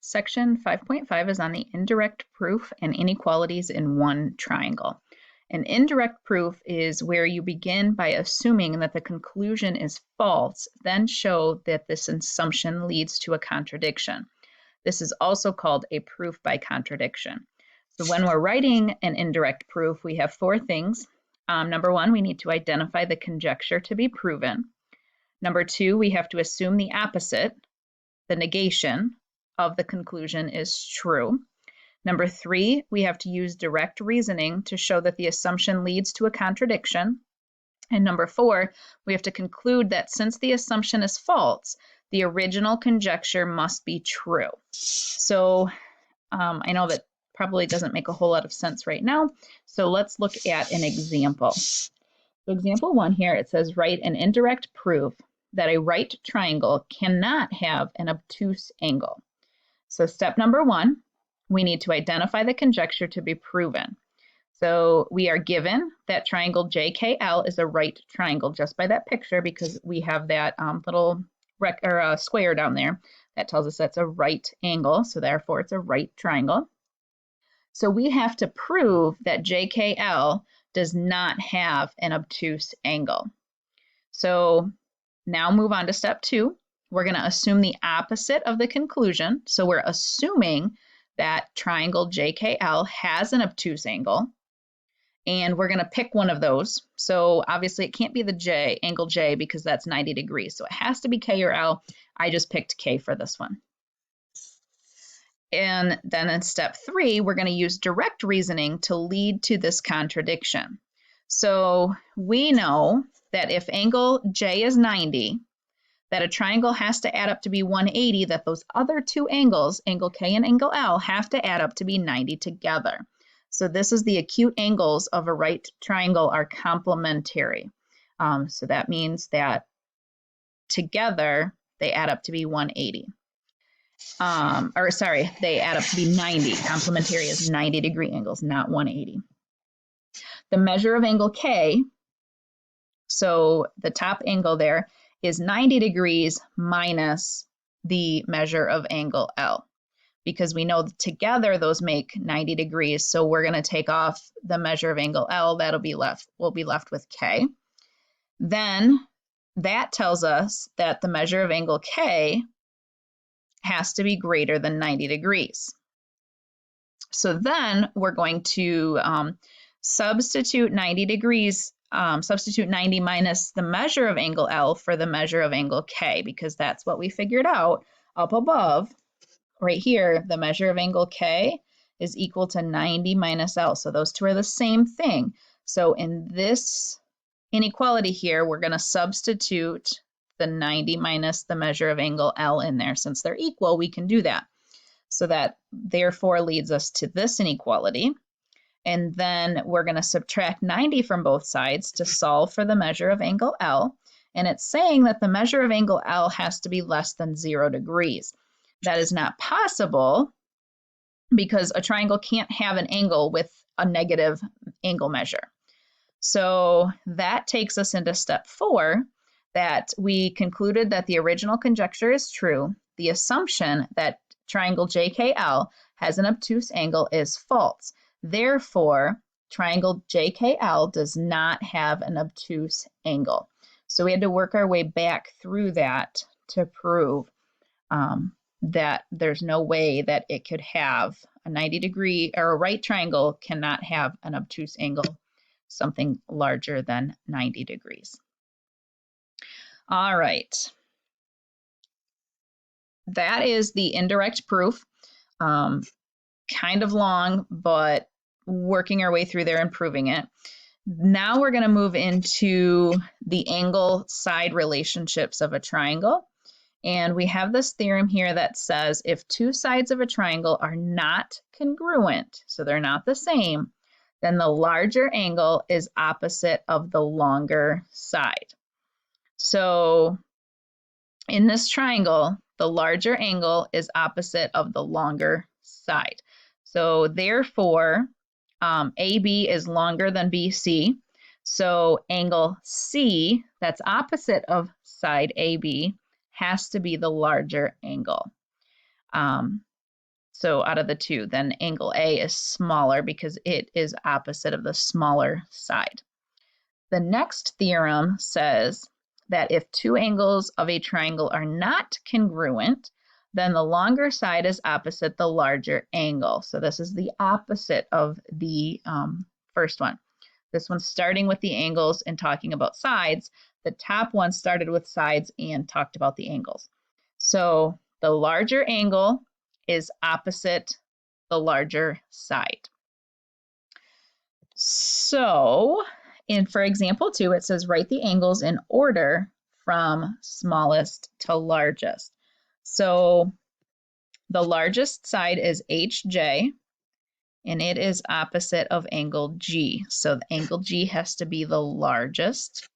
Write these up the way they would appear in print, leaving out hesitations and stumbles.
Section 5.5 is on the indirect proof and inequalities in one triangle. An indirect proof is where you begin by assuming that the conclusion is false, then show that this assumption leads to a contradiction. This is also called a proof by contradiction. So when we're writing an indirect proof, we have four things. Number one, we need to identify the conjecture to be proven. Number two, we have to assume the opposite, the negation of the conclusion is true. Number three, we have to use direct reasoning to show that the assumption leads to a contradiction. And number four, we have to conclude that since the assumption is false, the original conjecture must be true. So I know that probably doesn't make a whole lot of sense right now. So let's look at an example. So example one here, it says write an indirect proof that a right triangle cannot have an obtuse angle. So step number one, we need to identify the conjecture to be proven. So we are given that triangle JKL is a right triangle just by that picture because we have that little square down there that tells us that's a right angle. So therefore it's a right triangle. So we have to prove that JKL does not have an obtuse angle. So now move on to step two. We're going to assume the opposite of the conclusion. So we're assuming that triangle JKL has an obtuse angle, and we're going to pick one of those. So obviously it can't be the angle J, because that's 90 degrees. So it has to be K or L. I just picked K for this one. And then in step three, we're going to use direct reasoning to lead to this contradiction. So we know that if angle J is 90, that a triangle has to add up to be 180, that those other two angles, angle K and angle L, have to add up to be 90 together. So this is the acute angles of a right triangle are complementary. So that means that together they add up to be 180. They add up to be 90. Complementary is 90 degree angles, not 180. The measure of angle K, so the top angle there, is 90 degrees minus the measure of angle L, because we know that together those make 90 degrees. So we're going to take off the measure of angle L. We'll be left with K. Then that tells us that the measure of angle K has to be greater than 90 degrees. So then we're going to substitute 90 degrees. Substitute 90 minus the measure of angle L for the measure of angle K, because that's what we figured out up above. Right here, the measure of angle K is equal to 90 minus L. So those two are the same thing. So in this inequality here, we're going to substitute the 90 minus the measure of angle L in there. Since they're equal, we can do that. So that therefore leads us to this inequality. And then we're going to subtract 90 from both sides to solve for the measure of angle L. And it's saying that the measure of angle L has to be less than 0 degrees. That is not possible because a triangle can't have an angle with a negative angle measure. So that takes us into step 4, that we concluded that the original conjecture is true. The assumption that triangle JKL has an obtuse angle is false. Therefore, triangle JKL does not have an obtuse angle. So we had to work our way back through that to prove that there's no way that it could have a 90 degree, or a right triangle cannot have an obtuse angle, something larger than 90 degrees. All right. That is the indirect proof. Kind of long, but working our way through there and proving it. Now we're going to move into the angle side relationships of a triangle. And we have this theorem here that says if two sides of a triangle are not congruent, so they're not the same, then the larger angle is opposite of the longer side. So in this triangle, the larger angle is opposite of the longer side. So therefore, AB is longer than BC. So angle C, that's opposite of side AB, has to be the larger angle. So out of the two, then angle A is smaller because it is opposite of the smaller side. The next theorem says that if two angles of a triangle are not congruent, then the longer side is opposite the larger angle. So this is the opposite of the first one. This one's starting with the angles and talking about sides. The top one started with sides and talked about the angles. So the larger angle is opposite the larger side. So for example 2, it says write the angles in order from smallest to largest. So the largest side is HJ, and it is opposite of angle G. So the angle G has to be the largest.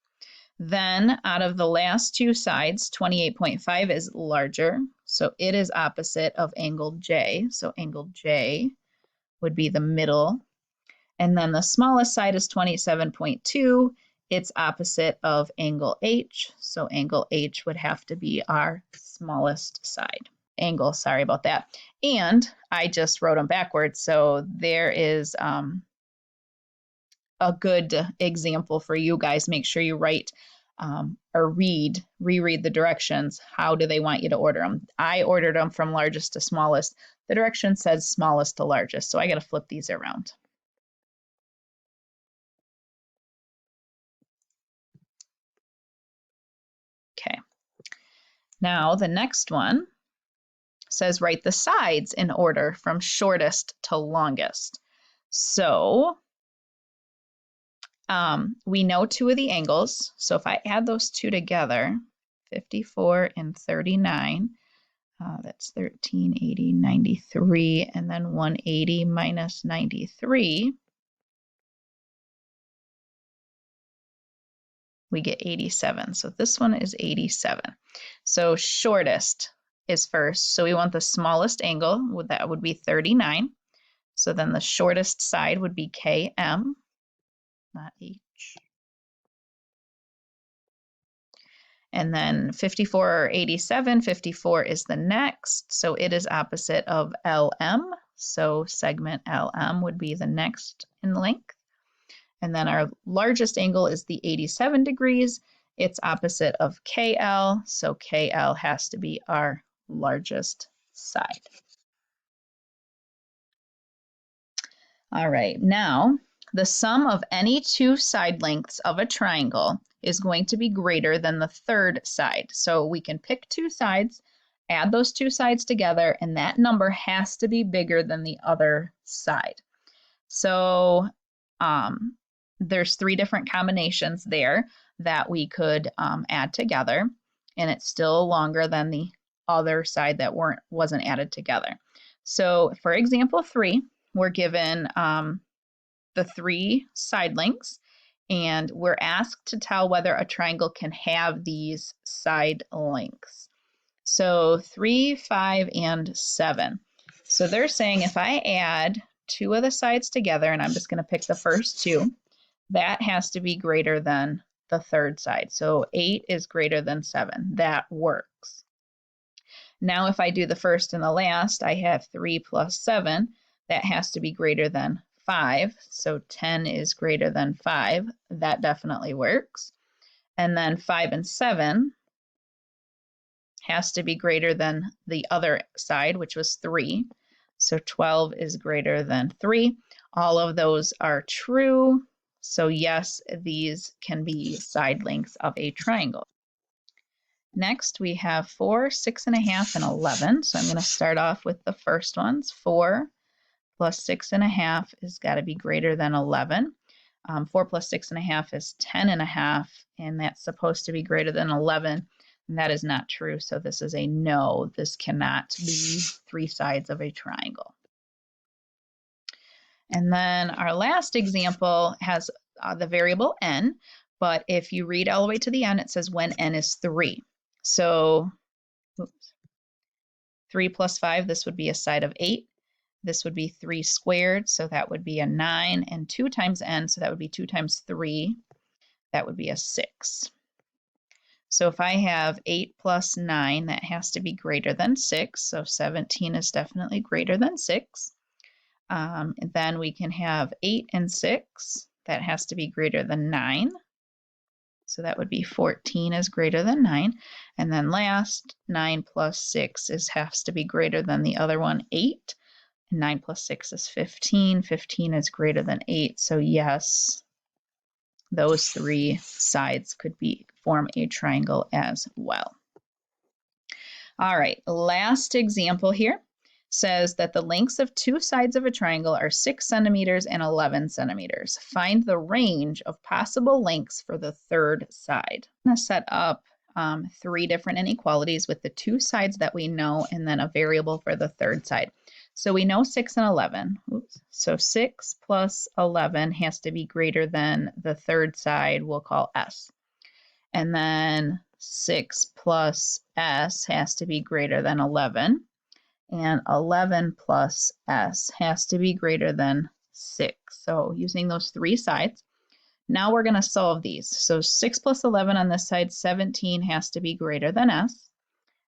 Then out of the last two sides, 28.5 is larger, so it is opposite of angle J. So angle J would be the middle. And then the smallest side is 27.2. It's opposite of angle H, so angle H would have to be our smallest side. Angle, sorry about that. And I just wrote them backwards, so there is a good example for you guys. Make sure you write or reread the directions. How do they want you to order them? I ordered them from largest to smallest. The direction says smallest to largest, so I got to flip these around. Okay. Now the next one says write the sides in order from shortest to longest. So we know two of the angles. So if I add those two together, 54 and 39, that's 1380, 93, and then 180 minus 93, we get 87. So this one is 87. So shortest is first. So we want the smallest angle, that would be 39. So then the shortest side would be KM, not H. And then 54 or 87, 54 is the next. So it is opposite of LM. So segment LM would be the next in length. And then our largest angle is the 87 degrees. It's opposite of KL. So KL has to be our largest side. All right, now the sum of any two side lengths of a triangle is going to be greater than the third side. So we can pick two sides, add those two sides together, and that number has to be bigger than the other side. So there's three different combinations there that we could add together, and it's still longer than the other side that wasn't added together. So for example 3, we're given the three side lengths, and we're asked to tell whether a triangle can have these side lengths. So 3, 5, and 7. So they're saying if I add two of the sides together, and I'm just going to pick the first two, that has to be greater than the third side. So 8 is greater than 7. That works. Now if I do the first and the last, I have 3 plus 7. That has to be greater than 5. So 10 is greater than 5. That definitely works. And then 5 and 7 has to be greater than the other side, which was 3. So 12 is greater than 3. All of those are true. So yes, these can be side lengths of a triangle. Next, we have 4, 6.5, and 11. So I'm going to start off with the first ones. 4 plus 6.5 has got to be greater than 11. 4 plus 6.5 is 10.5, and that's supposed to be greater than 11. And that is not true, so this is a no. This cannot be three sides of a triangle. And then our last example has the variable n, but if you read all the way to the end, it says when n is 3. So 3 plus 5, this would be a side of 8. This would be 3 squared, so that would be a 9, and 2 times n, so that would be 2 times 3. That would be a 6. So if I have 8 plus 9, that has to be greater than 6. So 17 is definitely greater than 6. And then we can have 8 and 6. That has to be greater than 9. So that would be 14 is greater than 9. And then last, 9 plus 6 has to be greater than the other one, 8. And 9 plus 6 is 15. 15 is greater than 8. So yes, those three sides could form a triangle as well. All right, last example here says that the lengths of two sides of a triangle are 6 centimeters and 11 centimeters. Find the range of possible lengths for the third side. I'm going to set up 3 different inequalities with the 2 sides that we know and then a variable for the third side. So we know 6 and 11. Oops. So 6 plus 11 has to be greater than the third side we'll call S. And then 6 plus S has to be greater than 11. And 11 plus S has to be greater than 6. So using those 3 sides, now we're going to solve these. So 6 plus 11 on this side, 17 has to be greater than S.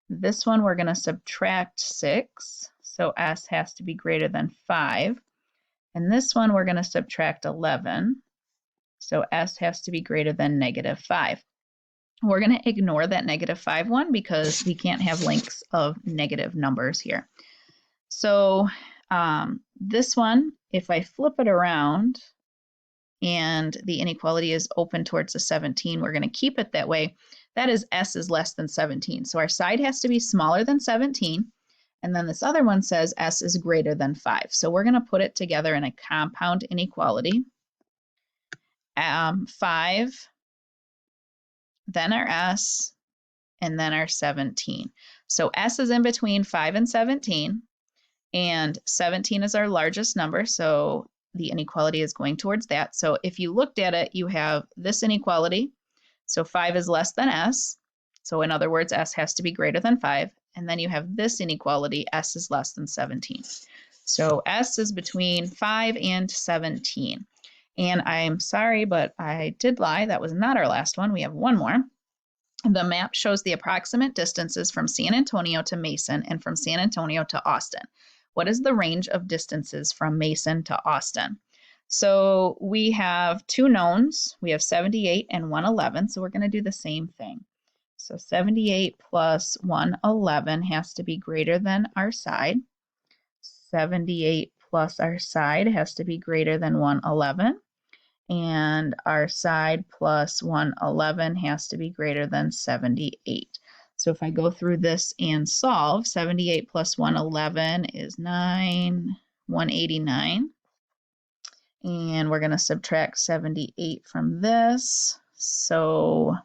This one we're going to subtract 6. So S has to be greater than 5. And this one we're going to subtract 11. So S has to be greater than negative 5. We're going to ignore that negative 5 one because we can't have lengths of negative numbers here. So this one, if I flip it around and the inequality is open towards the 17, we're going to keep it that way. That is S is less than 17. So our side has to be smaller than 17. And then this other one says S is greater than 5. So we're going to put it together in a compound inequality. 5, then our S, and then our 17. So S is in between 5 and 17. And 17 is our largest number, so the inequality is going towards that. So if you looked at it, you have this inequality. So 5 is less than S. So in other words, S has to be greater than 5. And then you have this inequality, S is less than 17. So S is between 5 and 17. And I'm sorry, but I did lie. That was not our last one. We have one more. The map shows the approximate distances from San Antonio to Mason and from San Antonio to Austin. What is the range of distances from Mason to Austin? So we have 2 knowns. We have 78 and 111. So we're going to do the same thing. So 78 plus 111 has to be greater than our side. 78 plus our side has to be greater than 111. And our side plus 111 has to be greater than 78. So if I go through this and solve, 78 plus 111 is 189. And we're going to subtract 78 from this. So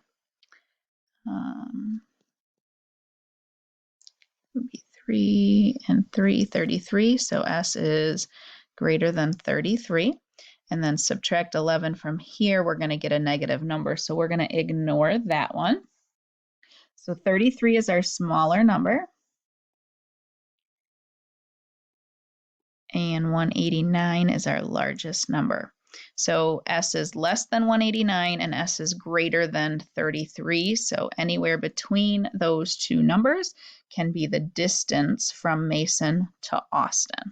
it would be 3 and 3, 33. So S is greater than 33. And then subtract 11 from here, we're going to get a negative number. So we're going to ignore that one. So 33 is our smaller number. And 189 is our largest number. So S is less than 189 and S is greater than 33. So anywhere between those two numbers can be the distance from Mason to Austin.